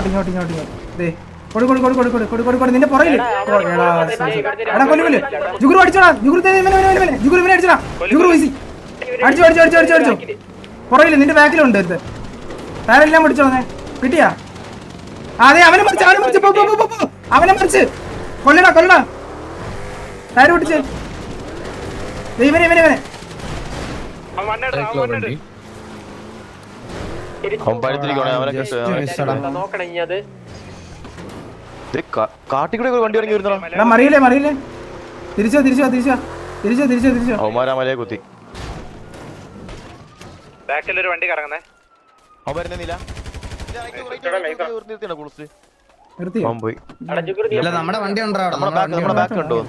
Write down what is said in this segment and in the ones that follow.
ഇങ്ങോട്ട് ദേ കൊടു നിന്റെ പുറകില് എടാ കൊല്ലു ജുഗുറു അടിച്ചോടാ ജുഗുറു അടിച്ചോടാ ജുഗുറു വീസി അടിച്ചോ പുറകില് നിന്റെ ബാക്കിലുണ്ട് ഇത് ടയറെല്ലാം പിടിച്ചോന്നേ കിട്ടിയാ അതെ അവനെ മറിച്ച് കൊല്ലടാ ടയർ പിടിച്ച് ഇവനെ കാട്ടിക്കൂടെ വണ്ടി ഇറങ്ങി വരുന്നോ മറിയില്ലേ തിരിച്ചോ മലയെ കുത്തി ബാക്കിലൊരു വണ്ടി കറങ്ങുന്നേ നമ്മുടെ വണ്ടി ഉണ്ടോ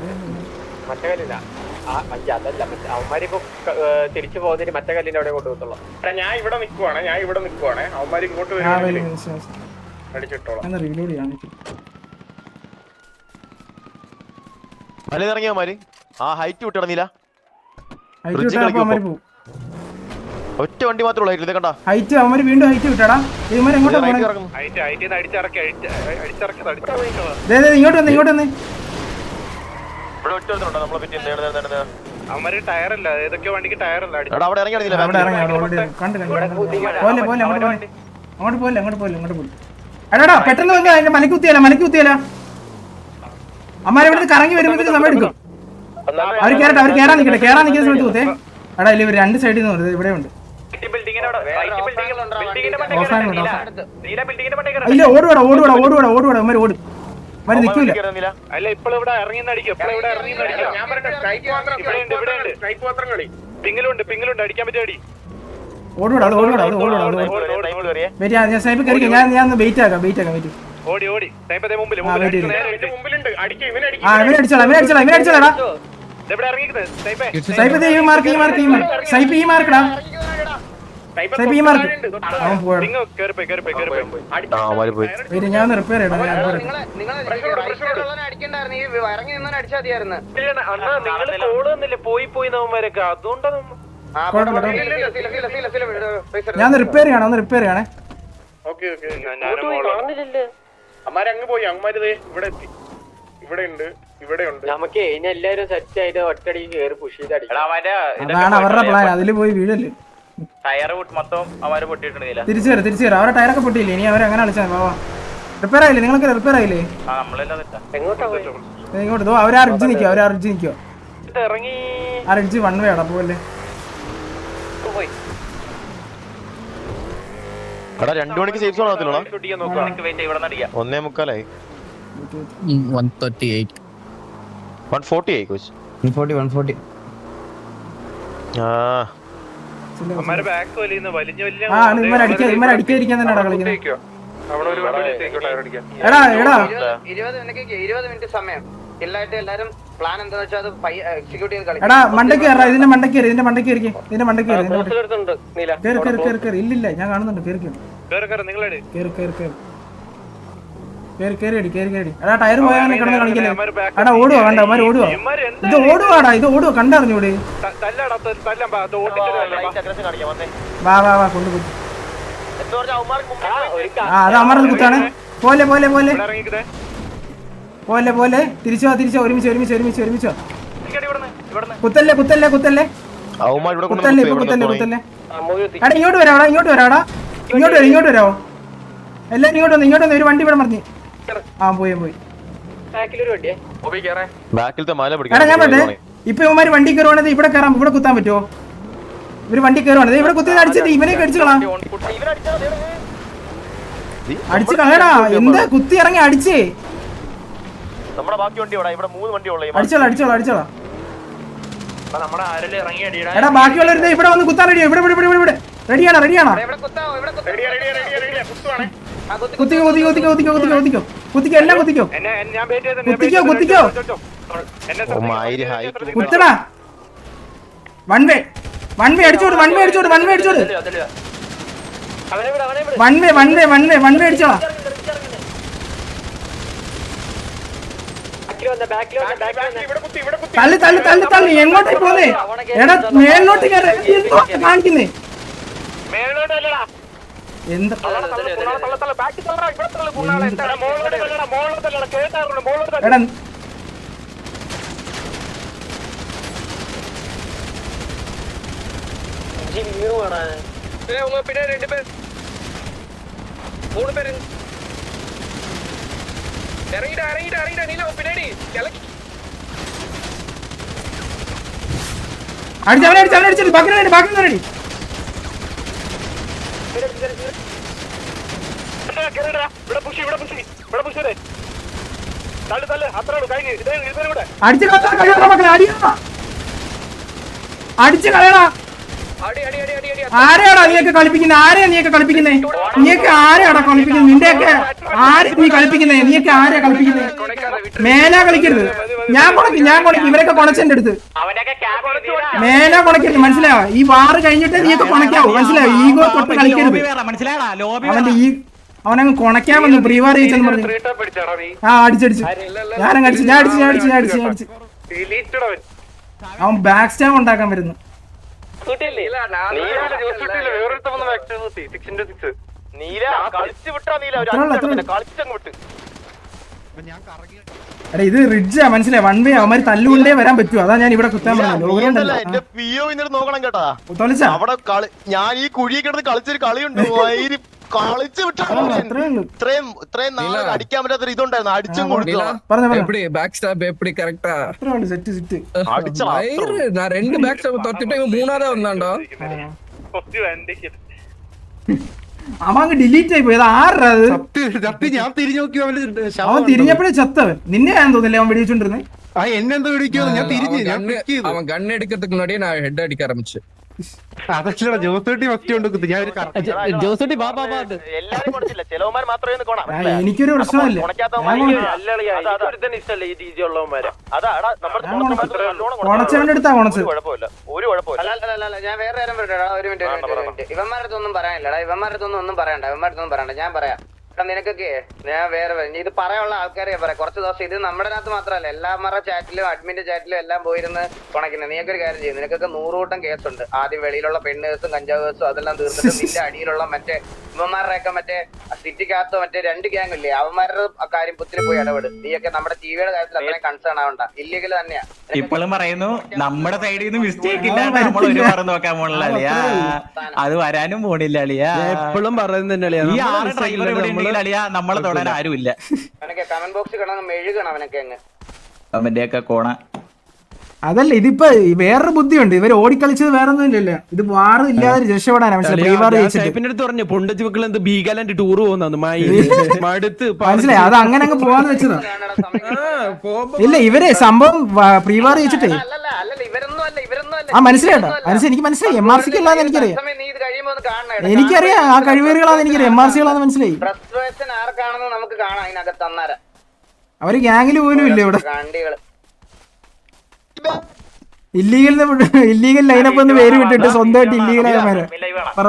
മറ്റേ കല്ലില്ല അവന്മാരിപ്പോ തിരിച്ചു പോകുന്നതിന് മറ്റേ കല്ലിന്റെ അവിടെ കൊണ്ടുപോകത്തുള്ളൂ. ഞാൻ ഇവിടെ നിക്കുവാണ് അവന്മാര് ഇങ്ങോട്ട് അടിച്ചിട്ടോളാം. മലയിറങ്ങിയമാര് ആ ഹൈറ്റ് വിട്ടിടന്നില്ല ഒറ്റ വണ്ടി മാത്രമേ ഉള്ളൂ കണ്ടാ ഹൈറ്റ് അവന്മാര് വീണ്ടും ഹൈറ്റ് വിട്ടാടാ ഇങ്ങോട്ട് വന്നേ അവന്മാര് ടയറല്ല ഏതൊക്കെയോ വണ്ടിക്ക് ടയറല്ല അങ്ങോട്ട് എടാ പെട്ടെന്ന് അതിന്റെ മലക്ക് കുത്തിയാല അമ്മാരെ കറങ്ങി വരുമ്പോഴത്തേക്ക് സമയം എടുക്കും അവർ കേറാൻ നിൽക്കുന്ന സമയത്ത് കുത്തേ എടാ ഇല്ല ഇവർ രണ്ട് സൈഡിൽ നിന്ന് ഇവിടെ ഉണ്ട് ഇല്ല ഓടുവാടാ അമ്മ ഓടും മരി നിൽക്കൂല അടിക്കാൻ പറ്റിയ ഓടുവാടാ ഞാൻ സ്നൈപ്പ് കയറി ഞാൻ വെയിറ്റ് ആക്കാം ഓടി ഇവനെ അടിച്ചോളാ ഞാൻ റിപ്പയർ ചെയ്യണേ അമ്മാരങ്ങ് പോയി അമ്മാര് ഇവിടെ ഉണ്ട് നമുക്ക് ഇനി എല്ലാരും സെറ്റ് ആയിട്ട് ഒറ്റടിക്ക് കേറി പുഷ് ചെയ്ത് അതാണ് അവരുടെ പ്ലാൻ അതില് പോയി വീഴല്ലേ ടയർ മൊത്തം അവര് പൊട്ടിയിട്ടുണ്ട് തിരിച്ചു വരാം അവരുടെ ടയറൊക്കെ പൊട്ടിയില്ലേ ഇനി അവരങ്ങനെ കളിച്ചാൽ റിപ്പയർ ആയില്ലേ നിങ്ങളൊക്കെ റിപ്പയർ ആയില്ലേ ഇങ്ങോട്ട് അവരാ റിഡ്ജ് നിൽക്കോ ആ റിഡ്ജ് വൺ വേ ആടാ പോലെ എടാ 2 മണിക്ക് സേഫ് സോൺ ആകത്തില്ലടാ 1:45 148 കോച്ച് 140 അടിക്കാതിരിക്കാൻ തന്നെ കളിക്കുന്നത് 20 മിനിറ്റ് സമയം എല്ലാരും പ്ലാൻ എന്താ വെച്ചാൽ എക്സിക്യൂട്ട് ചെയ്ത് കളിക്കും. എടാ മണ്ടക്ക് കയറാ ഇതിന്റെ മണ്ടക്ക് ഇല്ലില്ല ഞാൻ കാണുന്നുണ്ട് കേറി എടാ ടയർ പോയാൽ കിടന്ന് കളിക്കല്ലേ എടാ ഓടുവാ വേണ്ട ഓടുവാടാ ഓടുവാ കണ്ടറിഞ്ഞൂടെ വാ കൊണ്ടുപോയി അത് അമർന്ന് കുത്താണ് പോലെ തിരിച്ചോ ഒരുമിച്ചോ കുത്തല്ലേ എടാ ഇങ്ങോട്ട് വരാടാ ഇങ്ങോട്ട് വരാവോ എല്ലാരും ഇങ്ങോട്ട് വന്ന് ഒരു വണ്ടി ഇവിടെ മറിഞ്ഞ് പോയി എടാ ഞാൻ പറ്റേ ഇപ്പൊ ഇവന്മാര് വണ്ടി കയറുവാണത് ഇവിടെ കയറാം ഇവിടെ കുത്താൻ പറ്റുമോ ഇവര് വണ്ടി കയറുവാണ് ഇവിടെ കുത്തി അടിച്ചിട്ട് ഇവനെ അടിച്ചു കളയടാ എന്താ കുത്തി ഇറങ്ങി അടിച്ചേ അടിച്ചോളാം എടാ ബാക്കിയുള്ളവരുടെ ഇവിടെ വന്ന് കുത്താൻ റെഡിയാ ഇവിടെ റെഡിയാണോ കുത്തിക്കോ എല്ലാം കുത്തിക്കോ കുത്തടാ വൺ വേ അടിച്ചോട് അടിച്ചോളാ തള്ളി എങ്ങോട്ടേ പോന്നേ എടാ മേലോട്ട് കാണിക്കുന്നേ എന്ത് എടാ പിന്നെ 2 പേര് 3 പേര് ഇറങ്ങിട്ടാ നീല പിന്നീട് അടിച്ചു ബാക്കി റെഡി ഇവിടെ പുഷ് തള്ളു അത്രേ ഉള്ളൂ കഴിഞ്ഞു ഇതുവരെ കൂടെ അടിച്ചു കളയടാ അടി ആരെയാടാ നീയൊക്കെ കളിപ്പിക്കുന്നേ നീയൊക്കെ ആരെയാടാ കളിപ്പിക്കുന്നത് നിന്റെയൊക്കെ ആരെ നീ കളിപ്പിക്കുന്നേ നീയൊക്കെ ആരെയാ കളിപ്പിക്കുന്നേ മേലാ കളിക്കരുത് ഞാൻ കൊണക്കി ഇവരൊക്കെ കൊണച്ചെന്റെ അടുത്ത് മേലാ കൊണക്കരുത് മനസ്സിലായോ ഈ വാറ് കഴിഞ്ഞിട്ട് നീയൊക്കെ കൊണക്കാവൂ മനസ്സിലായോ ഈഗോ തൊട്ട് കളിക്കരുത് അവന്റെ ഈ അവനങ്ങ് കൊണക്കാൻ വന്നു പ്രീവാർ ജയിച്ചെന്ന് പറഞ്ഞു അടിച്ചടിച്ചു ഞാൻ അടിച്ചു അവൻ ബാക്ക് സ്റ്റാബ് ഉണ്ടാക്കാൻ വരുന്നു അരെ ഇത് റിഡ്ജാ മനസ്സിലായി 1 വേ അവന്മാര് തല്ലുകൊണ്ടേ വരാൻ പറ്റൂ അതാ ഞാൻ ഇവിടെ കുത്താൻ നോക്കണം കേട്ടാ പറഞ്ഞത് അവിടെ ഞാൻ ഈ കുഴിയെ കിടന്ന് കളിച്ചൊരു കളിയുണ്ട് കളിച്ചു ഇത്രയും നാളെ അടിക്കാൻ പറ്റാത്ത ഇതുണ്ടായിരുന്നു അടിച്ചും കൊടുത്തു நான் 2 பேக் ஸ்டாப் தொத்திட்டு மூணாவது வந்தான்டா അവൻ ഡിലീറ്റ് ആയി പോയത് ആരാ അത് ഞാൻ തിരിഞ്ഞു നോക്കി അവൻ തിരിഞ്ഞപ്പോഴേ ചത്തവൻ നിന്നെ ഞാൻ തോന്നില്ലേ അവൻ വെടിവെച്ചോണ്ടിരുന്നേ എന്നെന്തോ വിളിക്കോ ഞാൻ തിരിഞ്ഞു അവൻ ഗണ്ണ് എടുக்கிறதுக்கு മുன்னாடியே நான் ஹெட் அடிக்க ஆரம்பிச்சேன் അതല്ല ജോസൂട്ടി ഫസ്റ്റ് കൊണ്ട് ഞാൻ ജോസൂട്ടി എല്ലാരും കൊടുത്തില്ല ചിലവന്മാർ മാത്രമേ എനിക്കൊരു പ്രശ്നമില്ല കൊണച്ചവന്റെ അടുത്താ കൊണച്ച് ഒരു കുഴപ്പമില്ല ഞാൻ വേറെ കാര്യം പറയട്ടെ ഒരു മിനിറ്റ് ഇവന്മാരത്തൊന്നും പറയാനില്ലടാ ഇവന്മാരത്തൊന്നും പറയണ്ട ഞാൻ പറയാം നിനക്കൊക്കെ ഞാൻ വേറെ ഇത് പറയാനുള്ള ആൾക്കാരെ പറയാം കുറച്ച് ദിവസം ഇത് നമ്മുടെ അകത്ത് മാത്രമല്ല എല്ലാവരുടെ ചാറ്റിലും അഡ്മിന്റെ ചാറ്റിലും എല്ലാം പോയിരുന്ന് കൊണക്കുന്നത് നീക്കൊരു കാര്യം ചെയ്യും നിനക്കൊക്കെ 100 കൂട്ടം കേസുണ്ട് ആദ്യം വെളിയിലുള്ള പെണ്ണ് കേസും കഞ്ചാവ് കേസും അതെല്ലാം തീർത്തിട്ട് നിന്റെ അടിയിലുള്ള മറ്റേ ഇവന്മാരുടെയൊക്കെ മറ്റേ സിറ്റിക്കകത്ത് മറ്റേ 2 ഗ്യാങ് ഇല്ലേ അവന്മാരുടെ കാര്യം പുത്തിരി പോയി ഇടപെട് നീയൊക്കെ നമ്മുടെ ടിവിയുടെ കാര്യത്തിൽ അത്രയും കൺസേൺ ആവണ്ട ഇല്ലീഗൽ തന്നെയാ ഇപ്പോഴും പറയുന്നു നമ്മുടെ സൈഡിൽ നിന്ന് മിസ്റ്റേക്ക് ഇല്ലാണ്ട് നമ്മൾ ഒരു പറഞ്ഞു നോക്കാൻ പോണില്ല അളിയാ അത് വരാനും പോണില്ല അളിയാ എപ്പോഴും പറയുന്നത് ഈ 6 ഡ്രൈവർ ഇവിടെ ഉണ്ടെങ്കിൽ അളിയാ നമ്മളെ തൊടാൻ ആരുമില്ല അവനൊക്കെ കമന്റ് ബോക്സിൽ കിടന്ന് മെഴുകണം അവനൊക്കെ അങ്ങ് അവന്റെയൊക്കെ കോണ അതല്ല ഇതിപ്പോ വേറൊരു ബുദ്ധിയുണ്ട് ഇവര് ഓടിക്കളിച്ചത് വേറൊന്നും ഇല്ലല്ലോ ഇത് വാറ് ഇല്ലാതെ രക്ഷപ്പെടാനാ പറഞ്ഞു പൊണ്ടച്ച് മക്കൾ എന്ത് ബീഗാലാൻഡ് ടൂർ പോകുന്നു മടുത്ത് മനസ്സിലായി അത് അങ്ങനെ അങ്ങ് പോവാന്ന് വെച്ചതാ ഇല്ല ഇവരെ സംഭവം പ്രീവാർ വെച്ചിട്ടേ മനസ്സിലായിട്ടോ എനിക്ക് മനസ്സിലായി MRC അല്ലാന്ന് എനിക്കറിയാം ആ കഴിവേറുകളാന്ന് എനിക്കറിയാം MRC മനസ്സിലായി നമുക്ക് കാണാം അതിനകത്ത് അന്നേരം അവര് ഗ്യാങ്ങില് പോലും ഇല്ല ഇവിടെ ഇല്ലീഗൽ ലൈനപ്പ് ഒന്ന് പേര് വിട്ടിട്ട് സ്വന്തമായിട്ട് ഇല്ലീഗൽ ആയമാരെ പറ